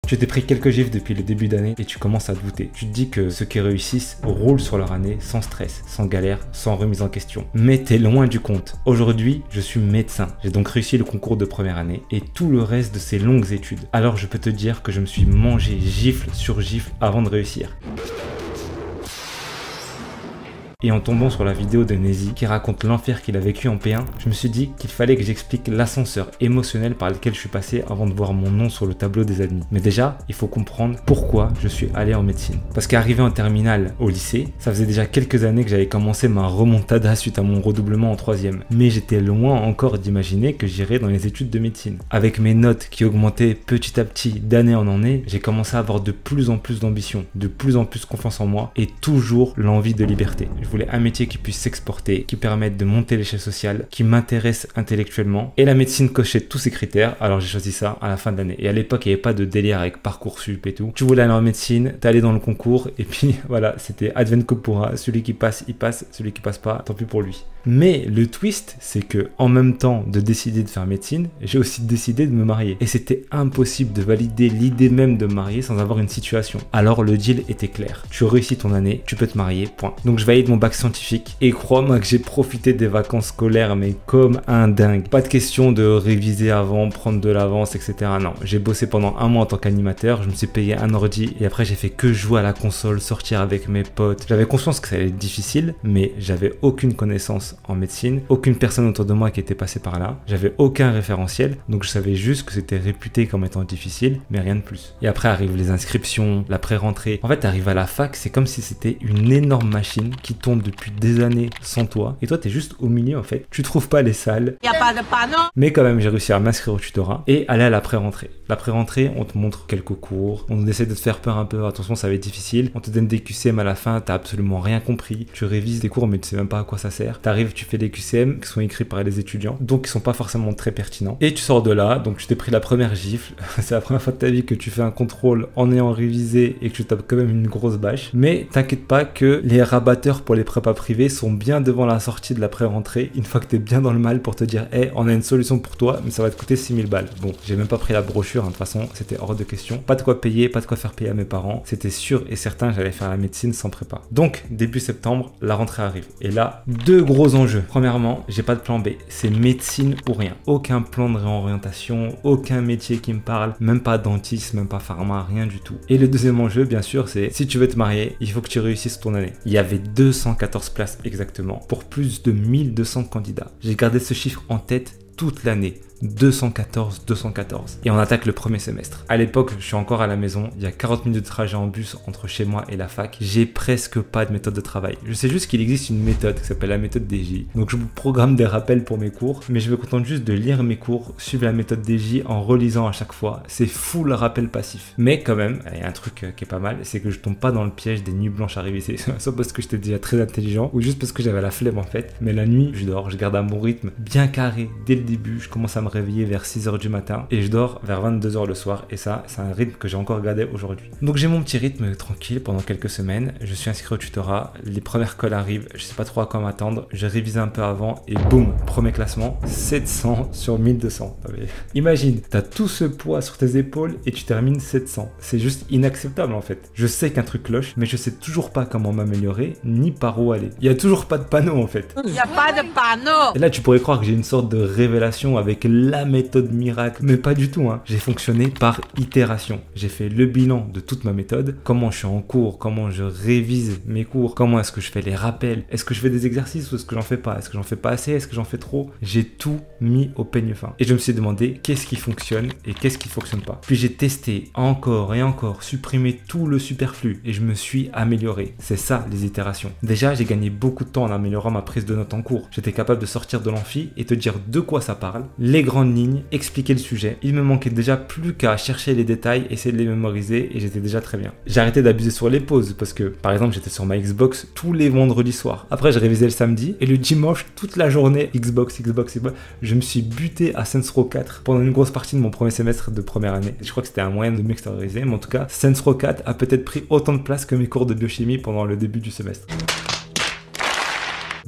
Tu t'es pris quelques gifs depuis le début d'année et tu commences à douter. Tu te dis que ceux qui réussissent roulent sur leur année sans stress, sans galère, sans remise en question. Mais t'es loin du compte. Aujourd'hui, je suis médecin. J'ai donc réussi le concours de première année et tout le reste de ces longues études. Alors je peux te dire que je me suis mangé gifle sur gifle avant de réussir. Et en tombant sur la vidéo de Nezy qui raconte l'enfer qu'il a vécu en P1, je me suis dit qu'il fallait que j'explique l'ascenseur émotionnel par lequel je suis passé avant de voir mon nom sur le tableau des admis. Mais déjà, il faut comprendre pourquoi je suis allé en médecine. Parce qu'arrivé en terminale au lycée, ça faisait déjà quelques années que j'avais commencé ma remontada suite à mon redoublement en 3e. Mais j'étais loin encore d'imaginer que j'irais dans les études de médecine. Avec mes notes qui augmentaient petit à petit d'année en année, j'ai commencé à avoir de plus en plus d'ambition, de plus en plus confiance en moi et toujours l'envie de liberté. Je voulais un métier qui puisse s'exporter, qui permette de monter l'échelle sociale, qui m'intéresse intellectuellement. Et la médecine cochait tous ces critères, alors j'ai choisi ça à la fin de l'année. Et à l'époque, il n'y avait pas de délire avec Parcoursup et tout. Tu voulais aller en médecine, t'allais dans le concours, et puis voilà, c'était advent que pourra. Celui qui passe, il passe. Celui qui passe pas, tant pis pour lui. Mais le twist, c'est que en même temps de décider de faire médecine, j'ai aussi décidé de me marier. Et c'était impossible de valider l'idée même de me marier sans avoir une situation. Alors le deal était clair. Tu réussis ton année, tu peux te marier, point. Donc je valide mon bac scientifique et crois-moi que j'ai profité des vacances scolaires mais comme un dingue. Pas de question de réviser avant, prendre de l'avance, etc. Non, j'ai bossé pendant un mois en tant qu'animateur, je me suis payé un ordi et après j'ai fait que jouer à la console, sortir avec mes potes. J'avais conscience que ça allait être difficile, mais j'avais aucune connaissance en médecine, aucune personne autour de moi qui était passée par là, j'avais aucun référentiel, donc je savais juste que c'était réputé comme étant difficile, mais rien de plus. Et après arrivent les inscriptions, la pré-rentrée. En fait, t'arrives à la fac, c'est comme si c'était une énorme machine qui tourne depuis des années sans toi, et toi t'es juste au milieu en fait. Tu trouves pas les salles, y a pas de panneau, mais quand même j'ai réussi à m'inscrire au tutorat et aller à la pré-rentrée. La pré-rentrée, on te montre quelques cours, on essaie de te faire peur un peu, attention ça va être difficile, on te donne des QCM à la fin, t'as absolument rien compris, tu révises des cours mais tu sais même pas à quoi ça sert, t'arrives, tu fais des QCM qui sont écrits par les étudiants, donc qui sont pas forcément très pertinents, et tu sors de là, donc tu t'es pris la première gifle, c'est la première fois de ta vie que tu fais un contrôle en ayant révisé et que tu tapes quand même une grosse bâche, mais t'inquiète pas que les rabatteurs pour les prépas privés sont bien devant la sortie de la pré-rentrée, une fois que t'es bien dans le mal pour te dire hey, on a une solution pour toi, mais ça va te coûter 6000 balles. Bon, j'ai même pas pris la brochure, hein, de toute façon, c'était hors de question. Pas de quoi payer, pas de quoi faire payer à mes parents. C'était sûr et certain, j'allais faire la médecine sans prépa. Donc, début septembre, la rentrée arrive. Et là, deux gros enjeux. Premièrement, j'ai pas de plan B. C'est médecine ou rien. Aucun plan de réorientation, aucun métier qui me parle, même pas dentiste, même pas pharma, rien du tout. Et le deuxième enjeu, bien sûr, c'est si tu veux te marier, il faut que tu réussisses ton année. Il y avait 214 places exactement pour plus de 1200 candidats. J'ai gardé ce chiffre en tête toute l'année. 214. Et on attaque le premier semestre. À l'époque, je suis encore à la maison. Il y a 40 minutes de trajet en bus entre chez moi et la fac. J'ai presque pas de méthode de travail. Je sais juste qu'il existe une méthode qui s'appelle la méthode DJ. Donc je vous programme des rappels pour mes cours, mais je me contente juste de lire mes cours, suivre la méthode DJ en relisant à chaque fois. C'est full rappel passif. Mais quand même, il y a un truc qui est pas mal, c'est que je tombe pas dans le piège des nuits blanches à réviser. Soit parce que j'étais déjà très intelligent, ou juste parce que j'avais la flemme en fait. Mais la nuit, je dors, je garde à mon rythme bien carré dès le début. Je commence à me réveiller vers 6h du matin et je dors vers 22h le soir, et ça, c'est un rythme que j'ai encore gardé aujourd'hui. Donc j'ai mon petit rythme tranquille pendant quelques semaines, je suis inscrit au tutorat, les premières colles arrivent, je sais pas trop à quoi m'attendre, j'ai révisé un peu avant et boum, premier classement, 700 sur 1200. Imagine, t'as tout ce poids sur tes épaules et tu termines 700. C'est juste inacceptable en fait. Je sais qu'un truc cloche, mais je sais toujours pas comment m'améliorer ni par où aller. Il y a toujours pas de panneau en fait. y a pas de panneau. Et là tu pourrais croire que j'ai une sorte de révélation avec la méthode miracle, mais pas du tout, hein. J'ai fonctionné par itération. J'ai fait le bilan de toute ma méthode, comment je suis en cours, comment je révise mes cours, comment est-ce que je fais les rappels, est-ce que je fais des exercices ou est-ce que j'en fais pas, est-ce que j'en fais pas assez, est-ce que j'en fais trop. J'ai tout mis au peigne fin et je me suis demandé qu'est-ce qui fonctionne et qu'est-ce qui fonctionne pas. Puis j'ai testé encore et encore, supprimé tout le superflu et je me suis amélioré. C'est ça les itérations. Déjà, j'ai gagné beaucoup de temps en améliorant ma prise de notes en cours. J'étais capable de sortir de l'amphi et te dire de quoi ça parle, les grandes lignes, expliquer le sujet. Il me manquait déjà plus qu'à chercher les détails, essayer de les mémoriser et j'étais déjà très bien. J'ai arrêté d'abuser sur les pauses parce que, par exemple, j'étais sur ma Xbox tous les vendredis soirs. Après, je révisais le samedi et le dimanche, toute la journée, Xbox. Je me suis buté à Saints Row 4 pendant une grosse partie de mon premier semestre de première année. Je crois que c'était un moyen de m'extérioriser, mais en tout cas, Saints Row 4 a peut-être pris autant de place que mes cours de biochimie pendant le début du semestre.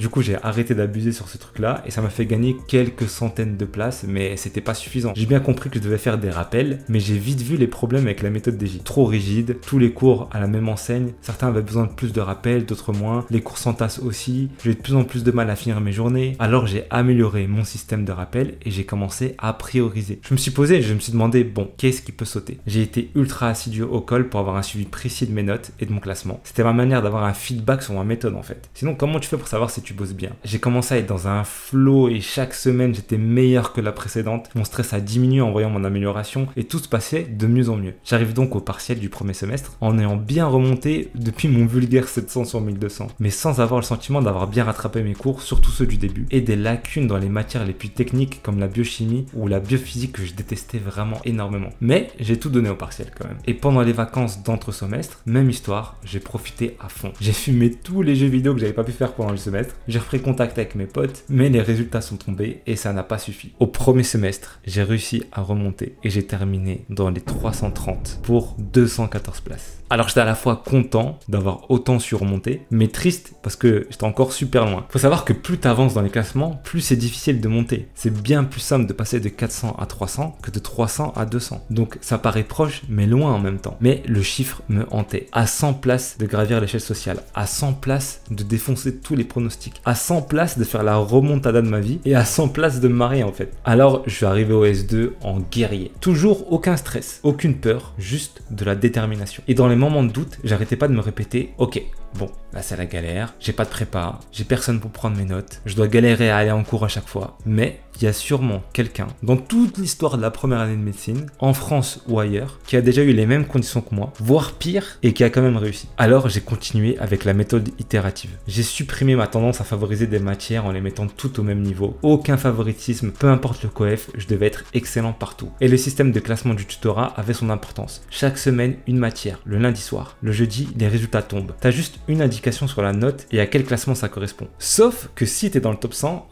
Du coup, j'ai arrêté d'abuser sur ce truc-là et ça m'a fait gagner quelques centaines de places, mais c'était pas suffisant. J'ai bien compris que je devais faire des rappels, mais j'ai vite vu les problèmes avec la méthode DJ. Trop rigide, tous les cours à la même enseigne, certains avaient besoin de plus de rappels, d'autres moins, les cours s'entassent aussi, j'ai eu de plus en plus de mal à finir mes journées, alors j'ai amélioré mon système de rappel et j'ai commencé à prioriser. Je me suis posé et je me suis demandé, bon, qu'est-ce qui peut sauter? J'ai été ultra assidu au call pour avoir un suivi précis de mes notes et de mon classement. C'était ma manière d'avoir un feedback sur ma méthode en fait. Sinon, comment tu fais pour savoir si tu bosses bien? J'ai commencé à être dans un flow et chaque semaine j'étais meilleur que la précédente. Mon stress a diminué en voyant mon amélioration et tout se passait de mieux en mieux. J'arrive donc au partiel du premier semestre en ayant bien remonté depuis mon vulgaire 700 sur 1200, mais sans avoir le sentiment d'avoir bien rattrapé mes cours, surtout ceux du début, et des lacunes dans les matières les plus techniques comme la biochimie ou la biophysique que je détestais vraiment énormément. Mais j'ai tout donné au partiel quand même. Et pendant les vacances d'entre-semestre, même histoire, j'ai profité à fond. J'ai fumé tous les jeux vidéo que j'avais pas pu faire pendant le semestre, j'ai repris contact avec mes potes, mais les résultats sont tombés et ça n'a pas suffi. Au premier semestre, j'ai réussi à remonter et j'ai terminé dans les 330 pour 214 places. Alors j'étais à la fois content d'avoir autant surmonté, mais triste parce que j'étais encore super loin. Faut savoir que plus tu avances dans les classements, plus c'est difficile de monter. C'est bien plus simple de passer de 400 à 300 que de 300 à 200. Donc ça paraît proche, mais loin en même temps. Mais le chiffre me hantait. À 100 places de gravir l'échelle sociale, à 100 places de défoncer tous les pronostics, à 100 places de faire la remontada de ma vie et à 100 places de me marier en fait. Alors je suis arrivé au S2 en guerrier. Toujours aucun stress, aucune peur, juste de la détermination. Et dans les moments de doute, j'arrêtais pas de me répéter, ok, bon, là c'est la galère, j'ai pas de prépa, j'ai personne pour prendre mes notes, je dois galérer à aller en cours à chaque fois, mais il y a sûrement quelqu'un dans toute l'histoire de la première année de médecine, en France ou ailleurs, qui a déjà eu les mêmes conditions que moi, voire pire, et qui a quand même réussi. Alors j'ai continué avec la méthode itérative. J'ai supprimé ma tendance à favoriser des matières en les mettant toutes au même niveau. Aucun favoritisme, peu importe le coef, je devais être excellent partout. Et le système de classement du tutorat avait son importance. Chaque semaine, une matière, le lundi soir. Le jeudi, les résultats tombent. T'as juste une indication sur la note et à quel classement ça correspond. Sauf que si t'es dans le top 100,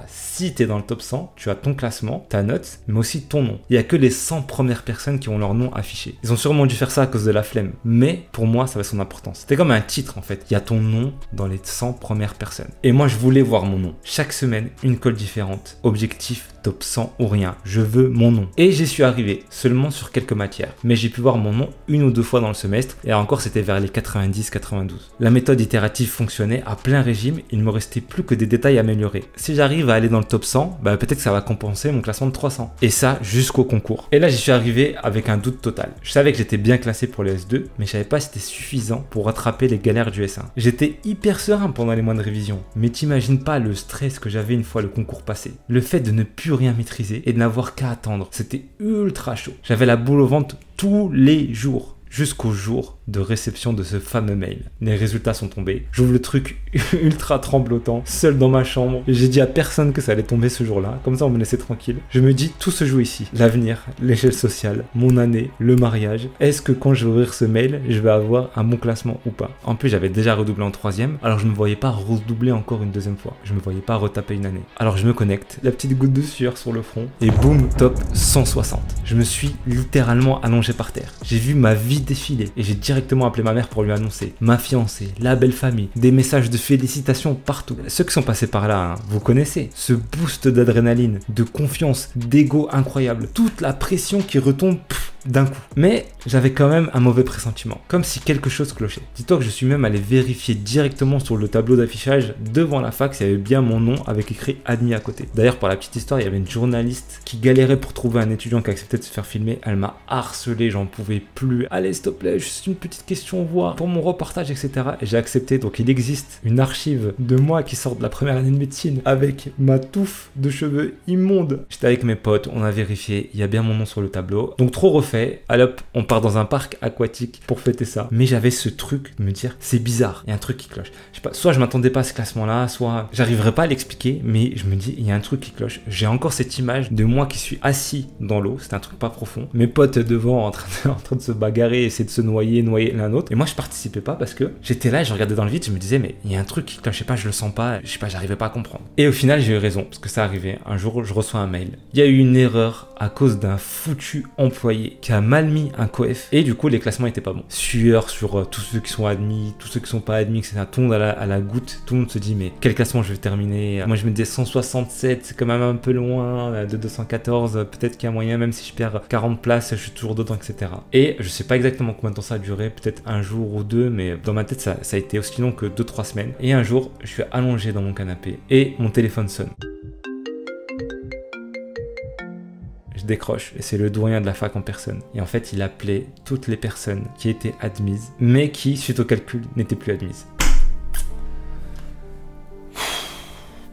si t'es dans le top 100, tu as ton classement, ta note, mais aussi ton nom. Il n'y a que les 100 premières personnes qui ont leur nom affiché. Ils ont sûrement dû faire ça à cause de la flemme, mais pour moi, ça avait son importance. C'était comme un titre en fait. Il y a ton nom dans les 100 premières personnes. Et moi, je voulais voir mon nom. Chaque semaine, une colle différente. Objectif, top 100 ou rien. Je veux mon nom. Et j'y suis arrivé, seulement sur quelques matières. Mais j'ai pu voir mon nom une ou deux fois dans le semestre, et encore c'était vers les 90-92. La méthode itérative fonctionnait à plein régime, il ne me restait plus que des détails à améliorer. Si j'arrive à aller dans le top 100, peut-être que ça va compenser mon classement de 300. Et ça, jusqu'au concours. Et là, j'y suis arrivé avec un doute total. Je savais que j'étais bien classé pour le S2, mais je savais pas si c'était suffisant pour rattraper les galères du S1. J'étais hyper serein pendant les mois de révision, mais t'imagines pas le stress que j'avais une fois le concours passé. Le fait de ne plus rien maîtriser et de n'avoir qu'à attendre, c'était ultra chaud. J'avais la boule au ventre tous les jours, jusqu'au jour de réception de ce fameux mail. Les résultats sont tombés. J'ouvre le truc ultra tremblotant, seul dans ma chambre. J'ai dit à personne que ça allait tomber ce jour-là. Comme ça, on me laissait tranquille. Je me dis, tout se joue ici. L'avenir, l'échelle sociale, mon année, le mariage. Est-ce que quand je vais ouvrir ce mail, je vais avoir un bon classement ou pas? En plus, j'avais déjà redoublé en troisième, alors je ne me voyais pas redoubler encore une deuxième fois. Je me voyais pas retaper une année. Alors je me connecte, la petite goutte de sueur sur le front, et boum, top 160. Je me suis littéralement allongé par terre. J'ai vu ma vie défiler, et j'ai directement appelé ma mère pour lui annoncer ma fiancée, la belle famille, des messages de félicitations partout. Ceux qui sont passés par là, vous connaissez ce boost d'adrénaline, de confiance, d'ego incroyable, toute la pression qui retombe d'un coup. Mais j'avais quand même un mauvais pressentiment, comme si quelque chose clochait. Dis-toi que je suis même allé vérifier directement sur le tableau d'affichage devant la fac s'il y avait bien mon nom avec écrit admis à côté. D'ailleurs, pour la petite histoire, il y avait une journaliste qui galérait pour trouver un étudiant qui acceptait de se faire filmer. Elle m'a harcelé, j'en pouvais plus. Allez, s'il te plaît, juste une petite question, voir pour mon reportage, etc. Et j'ai accepté. Donc il existe une archive de moi qui sort de la première année de médecine avec ma touffe de cheveux immonde. J'étais avec mes potes, on a vérifié, il y a bien mon nom sur le tableau. Donc trop refait. Allez hop, on part dans un parc aquatique pour fêter ça. Mais j'avais ce truc de me dire, c'est bizarre, il y a un truc qui cloche. Je sais pas, soit je m'attendais pas à ce classement-là, soit j'arriverais pas à l'expliquer, mais je me dis, il y a un truc qui cloche. J'ai encore cette image de moi qui suis assis dans l'eau, c'était un truc pas profond. Mes potes devant en train de se bagarrer, essayer de se noyer l'un l'autre. Et moi, je participais pas parce que j'étais là, je regardais dans le vide, je me disais, mais il y a un truc qui cloche, je sais pas, je le sens pas, je sais pas, j'arrivais pas à comprendre. Et au final, j'ai eu raison, parce que ça arrivait. Un jour, je reçois un mail. Il y a eu une erreur à cause d'un foutu employé qui a mal mis un coef et du coup les classements étaient pas bons. Sueur sur tous ceux qui sont admis, tous ceux qui sont pas admis, etc. Tout le monde à la goutte, tout le monde se dit mais quel classement je vais terminer? Moi je me disais 167, c'est quand même un peu loin de 214, peut-être qu'il y a moyen, même si je perds 40 places, je suis toujours dedans, etc. Et je sais pas exactement combien de temps ça a duré, peut-être un jour ou deux, mais dans ma tête ça a été aussi long que 2-3 semaines. Et un jour, je suis allongé dans mon canapé et mon téléphone sonne. Je décroche et c'est le doyen de la fac en personne. Et en fait, il appelait toutes les personnes qui étaient admises, mais qui, suite au calcul, n'étaient plus admises.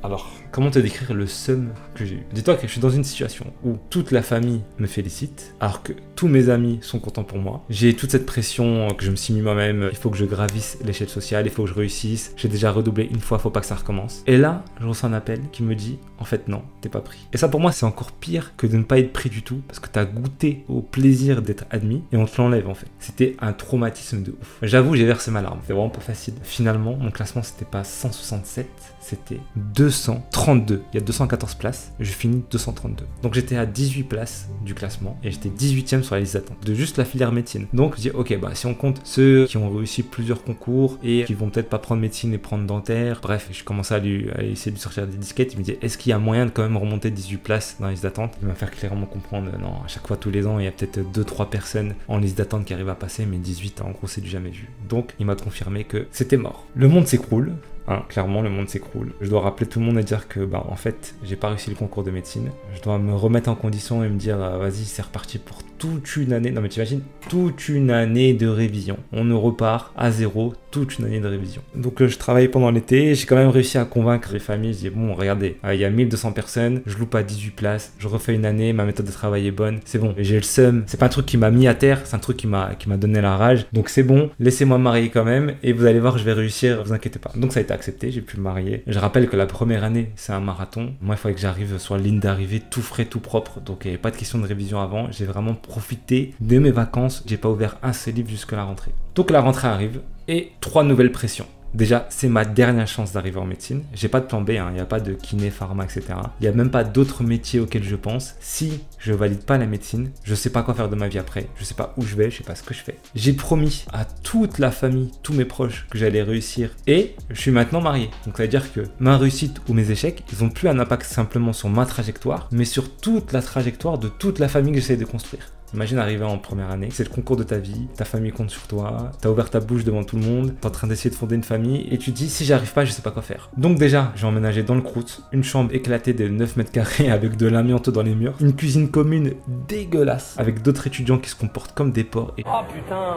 Alors, comment te décrire le seum que j'ai eu? Dis-toi que je suis dans une situation où toute la famille me félicite, alors que tous mes amis sont contents pour moi. J'ai toute cette pression que je me suis mis moi-même, il faut que je gravisse l'échelle sociale, il faut que je réussisse. J'ai déjà redoublé une fois, faut pas que ça recommence. Et là, je reçois un appel qui me dit, en fait non, t'es pas pris. Et ça pour moi, c'est encore pire que de ne pas être pris du tout, parce que t'as goûté au plaisir d'être admis, et on te l'enlève en fait. C'était un traumatisme de ouf. J'avoue, j'ai versé ma larme, c'est vraiment pas facile. Finalement, mon classement, c'était pas 167, c'était 232. Il y a 214 places, je finis 232. Donc j'étais à 18 places du classement et j'étais 18e sur la liste d'attente de juste la filière médecine. Donc je dis ok, bah si on compte ceux qui ont réussi plusieurs concours et qui vont peut-être pas prendre médecine et prendre dentaire, bref, je commençais à essayer de lui sortir des disquettes. Il me dit est-ce qu'il y a moyen de quand même remonter 18 places dans la liste d'attente? Il va me faire clairement comprendre non, à chaque fois tous les ans il y a peut-être 2-3 personnes en liste d'attente qui arrivent à passer, mais 18 en gros c'est du jamais vu. Donc il m'a confirmé que c'était mort. Le monde s'écroule. Hein, clairement, le monde s'écroule. Je dois rappeler tout le monde et dire que, bah, en fait, j'ai pas réussi le concours de médecine. Je dois me remettre en condition et me dire, vas-y, c'est reparti pour toute une année. Non, mais t'imagines, toute une année de révision. On ne repart à zéro, toute une année de révision. Donc, je travaillais pendant l'été. J'ai quand même réussi à convaincre les familles. Je dis, bon, regardez, il y a 1200 personnes. Je loupe à 18 places. Je refais une année. Ma méthode de travail est bonne. C'est bon. J'ai le seum. C'est pas un truc qui m'a mis à terre. C'est un truc qui m'a donné la rage. Donc, c'est bon. Laissez-moi me marier quand même. Et vous allez voir, je vais réussir. Vous inquiétez pas. Donc, ça a été accepté, j'ai pu me marier. Je rappelle que la première année, c'est un marathon. Moi, il fallait que j'arrive sur la ligne d'arrivée tout frais, tout propre. Donc, il n'y avait pas de question de révision avant. J'ai vraiment profité de mes vacances. J'ai pas ouvert un seul livre jusqu'à la rentrée. Donc, la rentrée arrive et 3 nouvelles pressions. Déjà, c'est ma dernière chance d'arriver en médecine. J'ai pas de plan B, il n'y a pas de kiné, pharma, etc. Il n'y a même pas d'autres métiers auxquels je pense. Si je valide pas la médecine, je sais pas quoi faire de ma vie après. Je sais pas où je vais, je sais pas ce que je fais. J'ai promis à toute la famille, tous mes proches, que j'allais réussir. Et je suis maintenant marié. Donc ça veut dire que ma réussite ou mes échecs, ils ont plus un impact simplement sur ma trajectoire, mais sur toute la trajectoire de toute la famille que j'essaie de construire. Imagine arriver en première année, c'est le concours de ta vie, ta famille compte sur toi, t'as ouvert ta bouche devant tout le monde, t'es en train d'essayer de fonder une famille et tu te dis si j'arrive pas, je sais pas quoi faire. Donc déjà, j'ai emménagé dans le Crous, une chambre éclatée de 9 mètres carrés avec de l'amiante dans les murs, une cuisine commune dégueulasse avec d'autres étudiants qui se comportent comme des porcs et... Oh putain,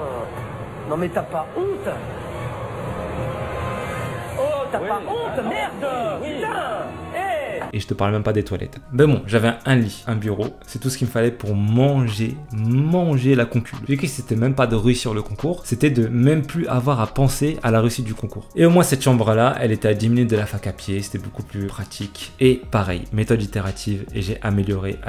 non mais t'as pas honte? Oh t'as pas honte, merde, putain. Et je te parle même pas des toilettes. Ben bon, j'avais un lit, un bureau, c'est tout ce qu'il me fallait pour manger la concu. J'ai cru que c'était même pas de réussir le concours, c'était de même plus avoir à penser à la réussite du concours. Et au moins cette chambre-là, elle était à 10 minutes de la fac à pied, c'était beaucoup plus pratique. Et pareil, méthode itérative, et j'ai amélioré.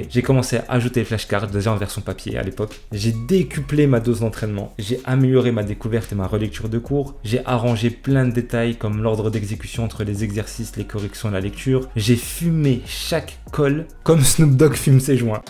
J'ai commencé à ajouter les flashcards, déjà en version papier à l'époque. J'ai décuplé ma dose d'entraînement, j'ai amélioré ma découverte et ma relecture de cours, j'ai arrangé plein de détails comme l'ordre d'exécution entre les exercices, les corrections et la lecture. J'ai fumé chaque colle comme Snoop Dogg fume ses joints.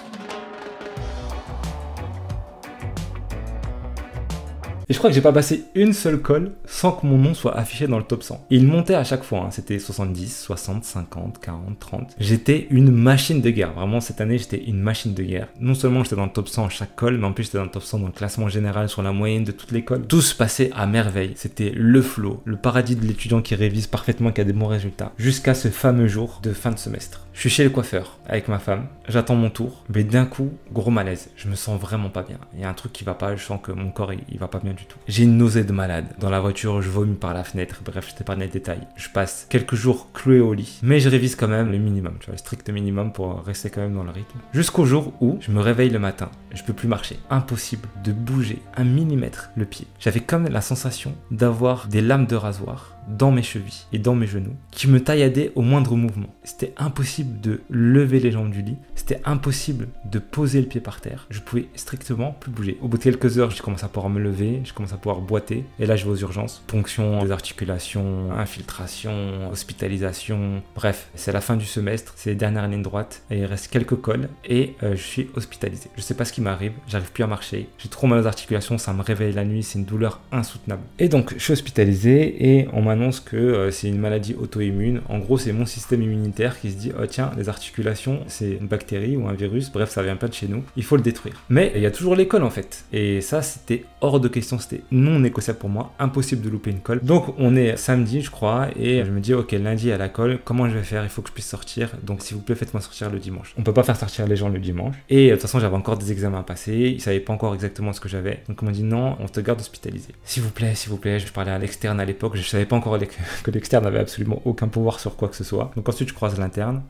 Et je crois que j'ai pas passé une seule colle sans que mon nom soit affiché dans le top 100. Et il montait à chaque fois, hein. C'était 70, 60, 50, 40, 30. J'étais une machine de guerre. Vraiment, cette année, j'étais une machine de guerre. Non seulement j'étais dans le top 100 à chaque colle, mais en plus j'étais dans le top 100 dans le classement général sur la moyenne de toutes les colles. Tout se passait à merveille. C'était le flow, le paradis de l'étudiant qui révise parfaitement, qui a des bons résultats. Jusqu'à ce fameux jour de fin de semestre. Je suis chez le coiffeur avec ma femme, j'attends mon tour, mais d'un coup, gros malaise. Je me sens vraiment pas bien. Il y a un truc qui va pas, je sens que mon corps il va pas bien du tout. J'ai une nausée de malade. Dans la voiture, je vomis par la fenêtre. Bref, je t'épargne les détails. Je passe quelques jours cloué au lit, mais je révise quand même le minimum, tu vois, le strict minimum pour rester quand même dans le rythme. Jusqu'au jour où je me réveille le matin, je peux plus marcher. Impossible de bouger un millimètre le pied. J'avais comme la sensation d'avoir des lames de rasoir dans mes chevilles et dans mes genoux, qui me tailladait au moindre mouvement. C'était impossible de lever les jambes du lit, c'était impossible de poser le pied par terre. Je pouvais strictement plus bouger. Au bout de quelques heures, je commence à pouvoir me lever, je commence à pouvoir boiter, et là je vais aux urgences. Ponction des articulations, infiltration, hospitalisation, bref, c'est la fin du semestre, c'est les dernières lignes droites, et il reste quelques cols, et je suis hospitalisé. Je sais pas ce qui m'arrive, j'arrive plus à marcher, j'ai trop mal aux articulations, ça me réveille la nuit, c'est une douleur insoutenable. Et donc je suis hospitalisé, et on m'annonce que c'est une maladie auto-immune. En gros, c'est mon système immunitaire qui se dit, oh tiens, les articulations, c'est une bactérie ou un virus, bref, ça vient pas de chez nous, il faut le détruire. Mais il y a toujours les cols en fait, et ça c'était hors de question, c'était non négociable pour moi, impossible de louper une colle. Donc on est samedi je crois, et je me dis ok, lundi à la colle, comment je vais faire? Il faut que je puisse sortir, donc s'il vous plaît faites-moi sortir le dimanche. On peut pas faire sortir les gens le dimanche, et de toute façon j'avais encore des examens à passer, ils savaient pas encore exactement ce que j'avais, donc on m'a dit non, on te garde hospitalisé. S'il vous plaît, je parlais à l'externe à l'époque, je savais pas encore que l'externe avait absolument aucun pouvoir sur quoi que ce soit. Donc ensuite je croise l'interne,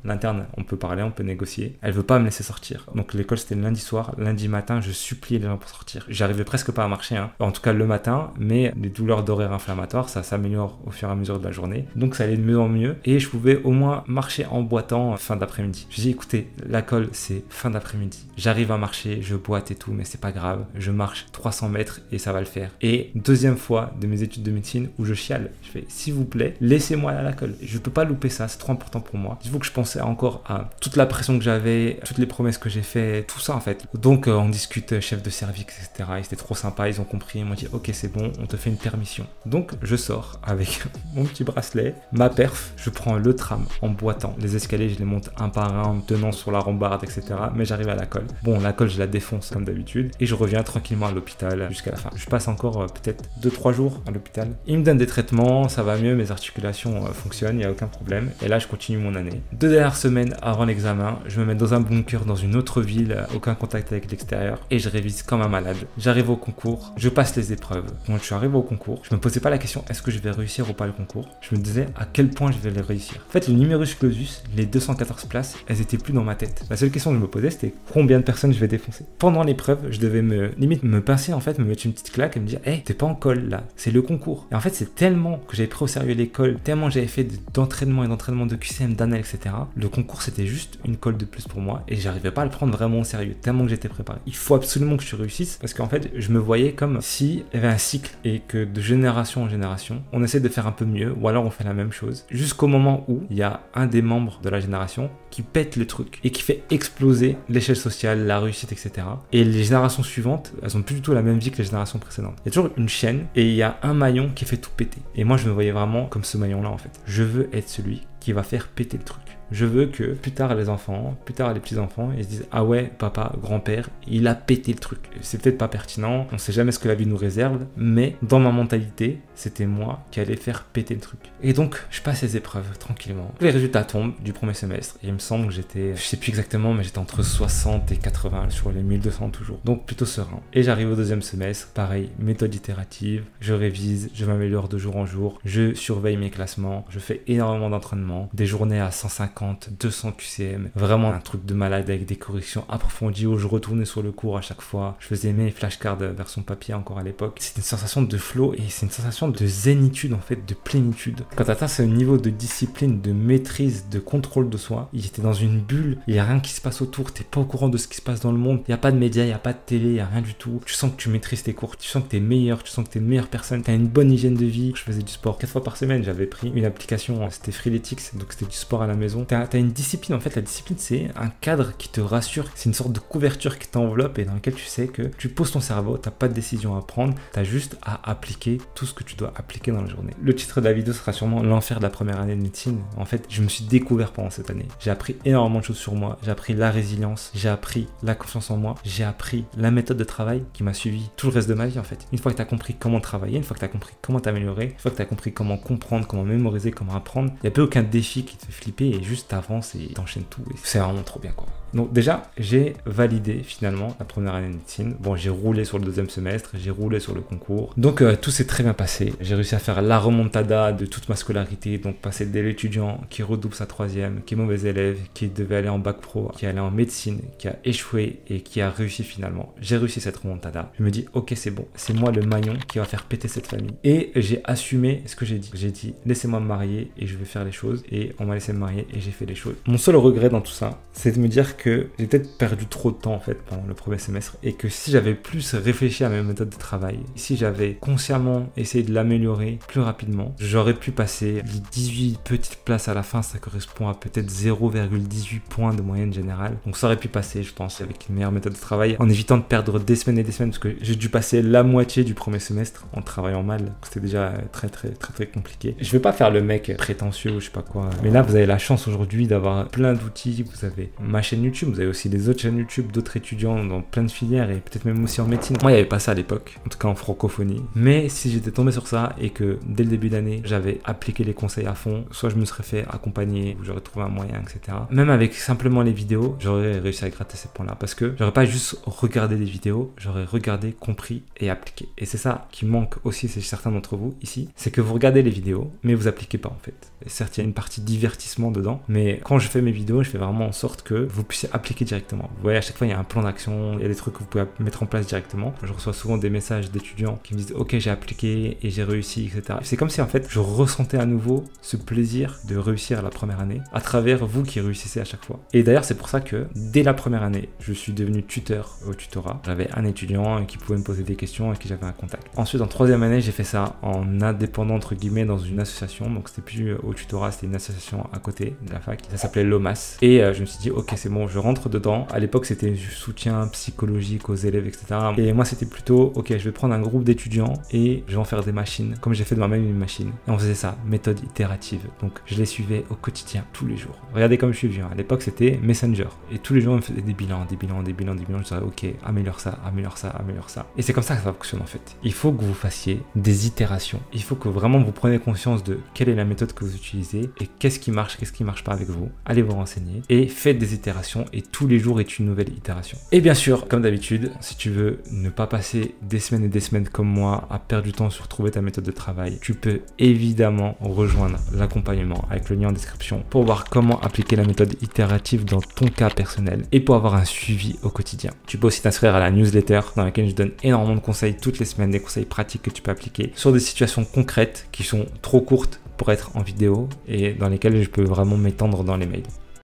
on peut parler, on peut négocier, elle veut pas me laisser sortir. Donc l'école c'était le lundi soir, lundi matin je suppliais les gens pour sortir. J'arrivais presque pas à marcher, hein. En tout cas le matin, mais les douleurs d'horaire inflammatoire ça s'améliore au fur et à mesure de la journée, donc ça allait de mieux en mieux, et je pouvais au moins marcher en boitant fin d'après-midi. Je dis écoutez, la colle c'est fin d'après-midi, j'arrive à marcher, je boite et tout, mais c'est pas grave, je marche 300 mètres et ça va le faire. Et deuxième fois de mes études de médecine où je chiale, je fais s'il vous plaît, laissez-moi aller à la colle, je peux pas louper ça, c'est trop important pour moi. Il faut que je pensais encore à toute la pression que j'avais, toutes les promesses que j'ai fait, tout ça en fait. Donc on discute chef de service, etc. Ils étaient trop sympas, ils ont compris, ils m'ont dit ok c'est bon, on te fait une permission. Donc je sors avec mon petit bracelet, ma perf, je prends le tram en boitant. Les escaliers je les monte un par un en me tenant sur la rambarde, etc. Mais j'arrive à la colle. Bon, la colle je la défonce comme d'habitude, et je reviens tranquillement à l'hôpital jusqu'à la fin. Je passe encore peut-être 2-3 jours à l'hôpital. Ils me donnent des traitements, ça va mieux, mes articulations fonctionnent, il n'y a aucun problème. Et là je continue mon année. 2 dernières semaines avant l'examen, je me mets dans un bunker dans une autre ville, aucun contact avec l'extérieur, et je révise comme un malade. J'arrive au concours, je passe les épreuves. Quand je suis arrivé au concours, je me posais pas la question est-ce que je vais réussir ou pas le concours. Je me disais à quel point je vais les réussir. En fait, le numerus clausus, les 214 places, elles étaient plus dans ma tête. La seule question que je me posais, c'était combien de personnes je vais défoncer. Pendant l'épreuve, je devais limite me pincer en fait, me mettre une petite claque et me dire hey, t'es pas en colle là, c'est le concours. Et en fait, c'est tellement que j'avais pris au sérieux l'école, tellement j'avais fait d'entraînement de QCM, d'anal, etc. Le concours, c'était juste une colle de plus pour moi, et j'arrivais pas à le prendre vraiment au sérieux, tellement que j'étais préparé. Il faut absolument que je réussisse, parce qu'en fait, je me voyais comme s'il y avait un cycle, et que de génération en génération, on essaie de faire un peu mieux, ou alors on fait la même chose, jusqu'au moment où il y a un des membres de la génération qui pète le truc, et qui fait exploser l'échelle sociale, la réussite, etc. Et les générations suivantes, elles ont plus du tout la même vie que les générations précédentes. Il y a toujours une chaîne, et il y a un maillon qui fait tout péter. Et moi, je me voyais vraiment comme ce maillon-là, en fait. Je veux être celui qui va faire péter le truc. Je veux que plus tard les enfants, plus tard les petits-enfants, ils se disent ah ouais, papa, grand-père, il a pété le truc. C'est peut-être pas pertinent, on sait jamais ce que la vie nous réserve, mais dans ma mentalité, c'était moi qui allais faire péter le truc. Et donc, je passe les épreuves tranquillement. Les résultats tombent du premier semestre, et il me semble que j'étais, je sais plus exactement, mais j'étais entre 60 et 80 sur les 1200 toujours. Donc plutôt serein. Et j'arrive au deuxième semestre, pareil, méthode itérative, je révise, je m'améliore de jour en jour, je surveille mes classements, je fais énormément d'entraînement, des journées à 150, 200 QCM, vraiment un truc de malade avec des corrections approfondies où je retournais sur le cours à chaque fois. Je faisais mes flashcards version papier encore à l'époque. C'est une sensation de flow, et c'est une sensation de zénitude en fait, de plénitude. Quand tu atteins ce niveau de discipline, de maîtrise, de contrôle de soi, j'étais dans une bulle, il n'y a rien qui se passe autour, t'es pas au courant de ce qui se passe dans le monde, il n'y a pas de médias, il n'y a pas de télé, il n'y a rien du tout. Tu sens que tu maîtrises tes cours, tu sens que t'es meilleur, tu sens que t'es une meilleure personne, t'as une bonne hygiène de vie. Je faisais du sport 4 fois par semaine, j'avais pris une application, c'était Freeletics, donc c'était du sport à la maison. T'as une discipline, en fait la discipline c'est un cadre qui te rassure, c'est une sorte de couverture qui t'enveloppe et dans lequel tu sais que tu poses ton cerveau, t'as pas de décision à prendre, t'as juste à appliquer tout ce que tu dois appliquer dans la journée. Le titre de la vidéo sera sûrement l'enfer de la première année de médecine. En fait, je me suis découvert pendant cette année. J'ai appris énormément de choses sur moi, j'ai appris la résilience, j'ai appris la confiance en moi, j'ai appris la méthode de travail qui m'a suivi tout le reste de ma vie en fait. Une fois que t'as compris comment travailler, une fois que t'as compris comment t'améliorer, une fois que t'as compris comment comprendre, comment mémoriser, comment apprendre, il n'y a plus aucun défi qui te fait flipper et juste t'avances et t'enchaînes tout. Et c'est vraiment trop bien quoi. Donc déjà, j'ai validé finalement la première année de médecine. Bon, j'ai roulé sur le deuxième semestre, j'ai roulé sur le concours. Donc tout s'est très bien passé. J'ai réussi à faire la remontada de toute ma scolarité, donc passer dès l'étudiant qui redouble sa troisième, qui est mauvais élève, qui devait aller en bac pro, qui allait en médecine, qui a échoué et qui a réussi finalement. J'ai réussi cette remontada. Je me dis, ok, c'est bon, c'est moi le maillon qui va faire péter cette famille. Et j'ai assumé ce que j'ai dit. J'ai dit, laissez-moi me marier et je vais faire les choses. Et on m'a laissé me marier et j'ai fait les choses. Mon seul regret dans tout ça, c'est de me dire que j'ai peut-être perdu trop de temps en fait pendant le premier semestre et que si j'avais plus réfléchi à mes méthodes de travail, si j'avais consciemment essayé de l'améliorer plus rapidement, j'aurais pu passer les 18 petites places à la fin. Ça correspond à peut-être 0,18 points de moyenne générale. Donc ça aurait pu passer, je pense, avec une meilleure méthode de travail, en évitant de perdre des semaines et des semaines, parce que j'ai dû passer la moitié du premier semestre en travaillant mal. C'était déjà très compliqué. Je vais pas faire le mec prétentieux ou je sais pas quoi, mais là vous avez la chance aujourd'hui d'avoir plein d'outils. Vous avez ma chaîne YouTube, vous avez aussi des autres chaînes YouTube d'autres étudiants dans plein de filières et peut-être même aussi en médecine. Moi il n'y avait pas ça à l'époque, en tout cas en francophonie, mais si j'étais tombé sur ça et que dès le début d'année j'avais appliqué les conseils à fond, soit je me serais fait accompagner ou j'aurais trouvé un moyen, etc. Même avec simplement les vidéos, j'aurais réussi à gratter ces points là, parce que j'aurais pas juste regardé des vidéos, j'aurais regardé, compris et appliqué. Et c'est ça qui manque aussi chez certains d'entre vous ici, c'est que vous regardez les vidéos mais vous appliquez pas en fait. Et certes il y a une partie divertissement dedans, mais quand je fais mes vidéos je fais vraiment en sorte que vous puissiez appliquer directement. Vous voyez, à chaque fois il y a un plan d'action, il y a des trucs que vous pouvez mettre en place directement. Je reçois souvent des messages d'étudiants qui me disent ok j'ai appliqué et j'ai réussi, etc. C'est comme si en fait je ressentais à nouveau ce plaisir de réussir la première année à travers vous qui réussissez à chaque fois. Et d'ailleurs c'est pour ça que dès la première année je suis devenu tuteur au tutorat. J'avais un étudiant qui pouvait me poser des questions et qui j'avais un contact. Ensuite en troisième année j'ai fait ça en indépendant entre guillemets dans une association, donc c'était plus au tutorat, c'était une association à côté de la fac, ça s'appelait l'OMAS. Et je me suis dit ok c'est bon, je rentre dedans. À l'époque c'était du soutien psychologique aux élèves, etc. Et moi c'était plutôt ok, je vais prendre un groupe d'étudiants et je vais en faire des machines, comme j'ai fait de moi-même une machine. Et on faisait ça, méthode itérative. Donc je les suivais au quotidien, tous les jours. Regardez comme je suis vieux, à l'époque c'était Messenger. Et tous les jours on me faisait des bilans. Je disais ok, améliore ça. Et c'est comme ça que ça fonctionne en fait. Il faut que vous fassiez des itérations. Il faut que vraiment vous preniez conscience de quelle est la méthode que vous utilisez et qu'est-ce qui marche pas avec vous. Allez vous renseigner et faites des itérations et tous les jours est une nouvelle itération. Et bien sûr, comme d'habitude, si tu veux ne pas passer des semaines et des semaines comme moi à perdre du temps sur trouver ta méthode de travail, tu peux évidemment rejoindre l'accompagnement avec le lien en description pour voir comment appliquer la méthode itérative dans ton cas personnel et pour avoir un suivi au quotidien. Tu peux aussi t'inscrire à la newsletter dans laquelle je donne énormément de conseils toutes les semaines, des conseils pratiques que tu peux appliquer sur des situations concrètes qui sont trop courtes pour être en vidéo et dans lesquelles je peux vraiment m'étendre dans les mails.